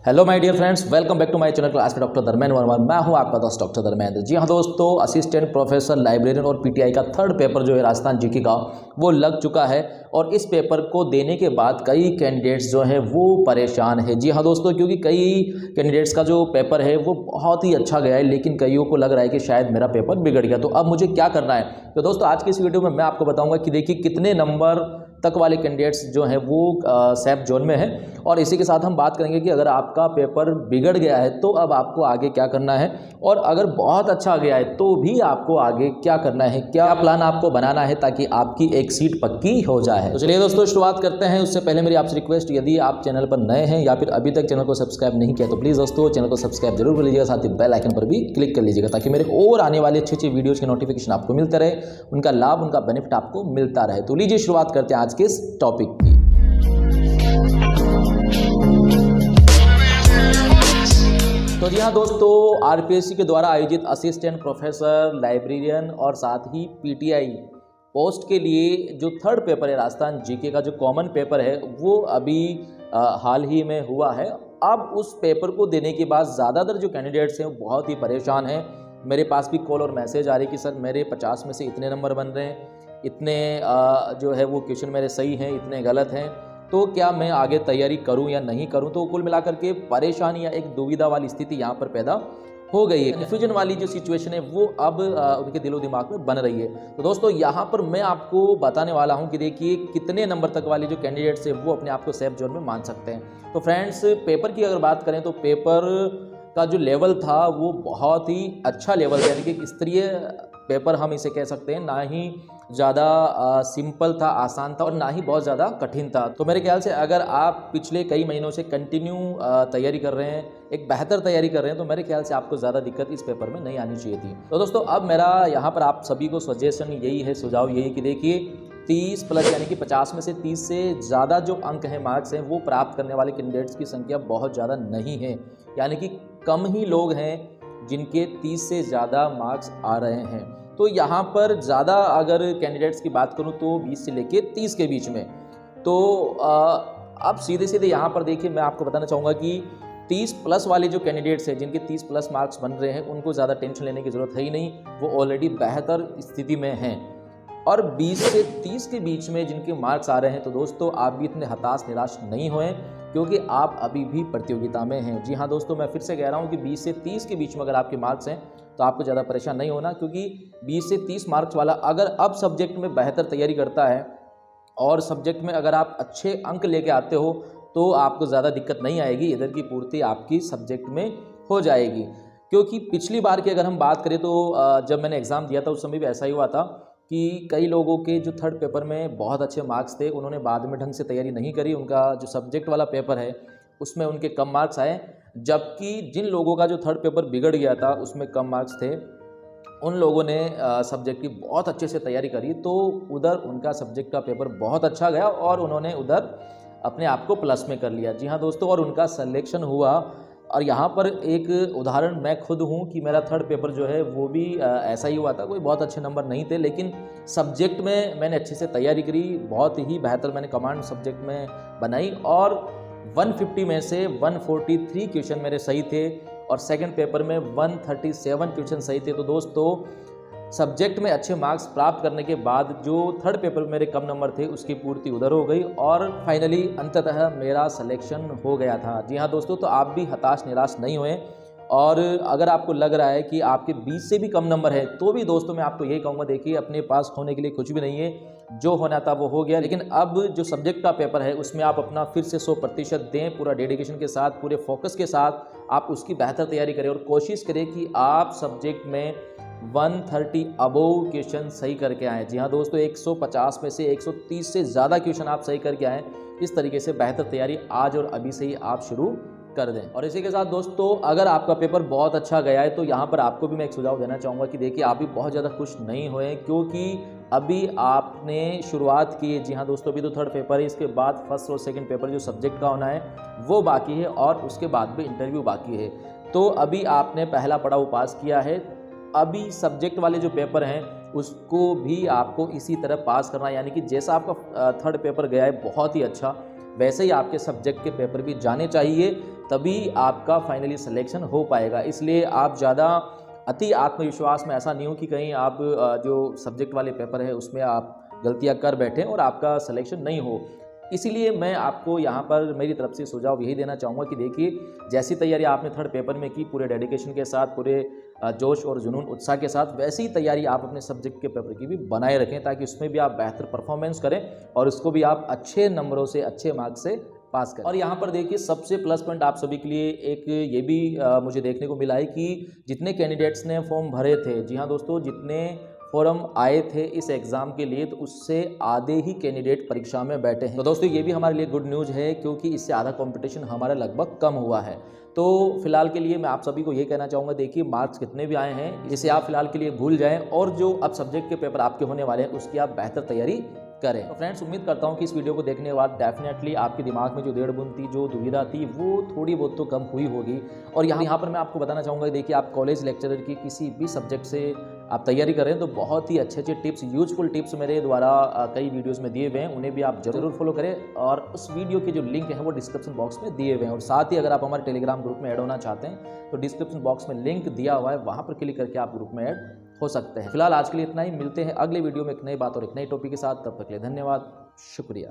Hello my dear friends, welcome back to my channel class में doctor Dharmendra Verma. मैं हूं आपका दोस्त डॉक्टर धर्मेंद्र। जी हां दोस्तों, असिस्टेंट प्रोफेसर लाइब्रेरियन और पीटीआई का थर्ड पेपर जो है राजस्थान जीके का वो लग चुका है और इस पेपर को देने के बाद कई कैंडिडेट्स जो हैं वो परेशान है। जी हां दोस्तों, क्योंकि कई कैंडिडेट्स का जो पेपर है वो बहुत ही अच्छा गया है, लेकिन कईयों को लग रहा है कि शायद मेरा पेपर बिगड़ गया। तो अब मुझे क्या करना है? तो दोस्तों आज की इस वीडियो में मैं आपको बताऊँगा कि देखिए कितने नंबर तक वाले कैंडिडेट्स जो हैं वो सेफ जोन में है, और इसी के साथ हम बात करेंगे कि अगर आपका पेपर बिगड़ गया है तो अब आपको आगे क्या करना है, और अगर बहुत अच्छा गया है तो भी आपको आगे क्या करना है, क्या प्लान आपको बनाना है ताकि आपकी एक सीट पक्की हो जाए। तो चलिए दोस्तों शुरुआत करते हैं। उससे पहले मेरी आपसे रिक्वेस्ट, यदि आप चैनल पर नए हैं या फिर अभी तक चैनल को सब्सक्राइब नहीं किया तो प्लीज़ दोस्तों चैनल को सब्सक्राइब जरूर कर लीजिएगा, साथ ही बेल आइकन पर भी क्लिक कर लीजिएगा ताकि मेरे और आने वाले अच्छी अच्छी वीडियोज़ के नोटिफिकेशन आपको मिलते रहे, उनका लाभ, उनका बेनिफिट आपको मिलता रहे। तो लीजिए शुरुआत करते हैं आज के इस टॉपिक की। तो जी हाँ दोस्तों, आरपीएससी के द्वारा आयोजित असिस्टेंट प्रोफेसर लाइब्रेरियन और साथ ही पीटीआई पोस्ट के लिए जो थर्ड पेपर है राजस्थान जीके का, जो कॉमन पेपर है, वो अभी हाल ही में हुआ है। अब उस पेपर को देने के बाद ज़्यादातर जो कैंडिडेट्स हैं वो बहुत ही परेशान हैं। मेरे पास भी कॉल और मैसेज आ रही कि सर मेरे 50 में से इतने नंबर बन रहे हैं, इतने जो है वो क्वेश्चन मेरे सही हैं, इतने गलत हैं, तो क्या मैं आगे तैयारी करूं या नहीं करूं। तो कुल मिलाकर के परेशानी या एक दुविधा वाली स्थिति यहाँ पर पैदा हो गई है। कन्फ्यूजन वाली जो सिचुएशन है वो अब उनके दिलो दिमाग में बन रही है। तो दोस्तों यहाँ पर मैं आपको बताने वाला हूँ कि देखिए कितने नंबर तक वाले जो कैंडिडेट्स हैं वो अपने आप को सेफ जोन में मान सकते हैं। तो फ्रेंड्स, पेपर की अगर बात करें तो पेपर का जो लेवल था वो बहुत ही अच्छा लेवल था, यानी कि स्तरीय पेपर हम इसे कह सकते हैं। ना ही ज़्यादा सिंपल था, आसान था, और ना ही बहुत ज़्यादा कठिन था। तो मेरे ख्याल से अगर आप पिछले कई महीनों से कंटिन्यू तैयारी कर रहे हैं, एक बेहतर तैयारी कर रहे हैं, तो मेरे ख्याल से आपको ज़्यादा दिक्कत इस पेपर में नहीं आनी चाहिए थी। तो दोस्तों अब मेरा यहाँ पर आप सभी को सजेशन यही है, सुझाव यही कि देखिए 30 प्लस यानी कि 50 में से 30 से ज़्यादा जो अंक हैं, मार्क्स हैं, वो प्राप्त करने वाले कैंडिडेट्स की संख्या बहुत ज़्यादा नहीं है। यानी कि कम ही लोग हैं जिनके 30 से ज़्यादा मार्क्स आ रहे हैं। तो यहाँ पर ज़्यादा अगर कैंडिडेट्स की बात करूँ तो 20 से लेके 30 के बीच में। तो अब सीधे सीधे यहाँ पर देखिए मैं आपको बताना चाहूँगा कि 30 प्लस वाले जो कैंडिडेट्स हैं, जिनके 30 प्लस मार्क्स बन रहे हैं, उनको ज़्यादा टेंशन लेने की ज़रूरत है ही नहीं, वो ऑलरेडी बेहतर स्थिति में हैं। और 20 से 30 के बीच में जिनके मार्क्स आ रहे हैं, तो दोस्तों आप भी इतने हताश निराश नहीं होएं, क्योंकि आप अभी भी प्रतियोगिता में हैं। जी हाँ दोस्तों, मैं फिर से कह रहा हूँ कि 20 से 30 के बीच में अगर आपके मार्क्स हैं तो आपको ज़्यादा परेशान नहीं होना, क्योंकि 20 से 30 मार्क्स वाला अगर अब सब्जेक्ट में बेहतर तैयारी करता है और सब्जेक्ट में अगर आप अच्छे अंक लेके आते हो तो आपको ज़्यादा दिक्कत नहीं आएगी, इधर की पूर्ति आपकी सब्जेक्ट में हो जाएगी। क्योंकि पिछली बार की अगर हम बात करें तो जब मैंने एग्ज़ाम दिया था उस समय भी ऐसा ही हुआ था कि कई लोगों के जो थर्ड पेपर में बहुत अच्छे मार्क्स थे, उन्होंने बाद में ढंग से तैयारी नहीं करी, उनका जो सब्जेक्ट वाला पेपर है उसमें उनके कम मार्क्स आए, जबकि जिन लोगों का जो थर्ड पेपर बिगड़ गया था उसमें कम मार्क्स थे, उन लोगों ने सब्जेक्ट की बहुत अच्छे से तैयारी करी, तो उधर उनका सब्जेक्ट का पेपर बहुत अच्छा गया और उन्होंने उधर अपने आप को प्लस में कर लिया। जी हाँ दोस्तों, और उनका सिलेक्शन हुआ। और यहाँ पर एक उदाहरण मैं खुद हूँ कि मेरा थर्ड पेपर जो है वो भी ऐसा ही हुआ था। कोई बहुत अच्छे नंबर नहीं थे, लेकिन सब्जेक्ट में मैंने अच्छे से तैयारी करी, बहुत ही बेहतर मैंने कमांड सब्जेक्ट में बनाई, और 150 में से 143 क्वेश्चन मेरे सही थे और सेकंड पेपर में 137 क्वेश्चन सही थे। तो दोस्तों सब्जेक्ट में अच्छे मार्क्स प्राप्त करने के बाद जो थर्ड पेपर में मेरे कम नंबर थे उसकी पूर्ति उधर हो गई और फाइनली अंततः मेरा सिलेक्शन हो गया था। जी हाँ दोस्तों, तो आप भी हताश निराश नहीं हुए, और अगर आपको लग रहा है कि आपके 20 से भी कम नंबर है तो भी दोस्तों मैं आपको यही कहूँगा, देखिए अपने पास होने के लिए कुछ भी नहीं है, जो होना था वो हो गया। लेकिन अब जो सब्जेक्ट का पेपर है उसमें आप अपना फिर से 100% दें, पूरा डेडिकेशन के साथ, पूरे फोकस के साथ आप उसकी बेहतर तैयारी करें और कोशिश करें कि आप सब्जेक्ट में 130 अबोव क्वेश्चन सही करके आएँ। जी हाँ दोस्तों, 150 में से 130 से ज़्यादा क्वेश्चन आप सही करके आएँ। इस तरीके से बेहतर तैयारी आज और अभी से ही आप शुरू कर दें। और इसी के साथ दोस्तों, अगर आपका पेपर बहुत अच्छा गया है तो यहाँ पर आपको भी मैं एक सुझाव देना चाहूँगा कि देखिए आप भी बहुत ज़्यादा खुश नहीं हुए, क्योंकि अभी आपने शुरुआत की है। जी हाँ दोस्तों, अभी तो थर्ड पेपर है, इसके बाद फर्स्ट और सेकंड पेपर जो सब्जेक्ट का होना है वो बाकी है, और उसके बाद भी इंटरव्यू बाकी है। तो अभी आपने पहला पड़ाव पास किया है, अभी सब्जेक्ट वाले जो पेपर हैं उसको भी आपको इसी तरह पास करना है, यानी कि जैसा आपका थर्ड पेपर गया है बहुत ही अच्छा, वैसे ही आपके सब्जेक्ट के पेपर भी जाने चाहिए, तभी आपका फाइनली सिलेक्शन हो पाएगा। इसलिए आप ज़्यादा अति आत्मविश्वास में ऐसा नहीं हो कि कहीं आप जो सब्जेक्ट वाले पेपर है उसमें आप गलतियां कर बैठें और आपका सिलेक्शन नहीं हो। इसीलिए मैं आपको यहाँ पर मेरी तरफ से सुझाव यही देना चाहूँगा कि देखिए, जैसी तैयारी आपने थर्ड पेपर में की पूरे डेडिकेशन के साथ, पूरे जोश और जुनून उत्साह के साथ, वैसी ही तैयारी आप अपने सब्जेक्ट के पेपर की भी बनाए रखें, ताकि उसमें भी आप बेहतर परफॉर्मेंस करें और उसको भी आप अच्छे नंबरों से, अच्छे मार्क्स से पास करें। और यहाँ पर देखिए, सबसे प्लस पॉइंट आप सभी के लिए एक ये भी मुझे देखने को मिला है कि जितने कैंडिडेट्स ने फॉर्म भरे थे, जी हाँ दोस्तों, जितने फॉर्म आए थे इस एग्ज़ाम के लिए, तो उससे आधे ही कैंडिडेट परीक्षा में बैठे हैं। तो दोस्तों ये भी हमारे लिए गुड न्यूज़ है, क्योंकि इससे आधा कंपटीशन हमारा लगभग कम हुआ है। तो फिलहाल के लिए मैं आप सभी को ये कहना चाहूँगा, देखिए मार्क्स कितने भी आए हैं इसे आप फिलहाल के लिए भूल जाएं, और जो अब सब्जेक्ट के पेपर आपके होने वाले हैं उसकी आप बेहतर तैयारी करें। तो फ्रेंड्स, उम्मीद करता हूँ कि इस वीडियो को देखने के बाद डेफिनेटली आपके दिमाग में जो डेढ़ बुन थी, जो दुविधा थी, वो थोड़ी बहुत तो कम हुई होगी। और यहाँ पर मैं आपको बताना चाहूँगा, देखिए आप कॉलेज लेक्चरर की किसी भी सब्जेक्ट से आप तैयारी कर रहे हैं तो बहुत ही अच्छे टिप्स, यूजफुल टिप्स मेरे द्वारा कई वीडियोस में दिए हुए हैं, उन्हें भी आप जरूर फॉलो करें। और उस वीडियो के जो लिंक है वो डिस्क्रिप्शन बॉक्स में दिए हुए हैं। और साथ ही अगर आप हमारे टेलीग्राम ग्रुप में ऐड होना चाहते हैं तो डिस्क्रिप्शन बॉक्स में लिंक दिया हुआ है, वहाँ पर क्लिक करके आप ग्रुप में ऐड हो सकते हैं। फिलहाल आज के लिए इतना ही, मिलते हैं अगले वीडियो में एक नई बात और एक नई टॉपिक के साथ। तब तक के लिए धन्यवाद, शुक्रिया।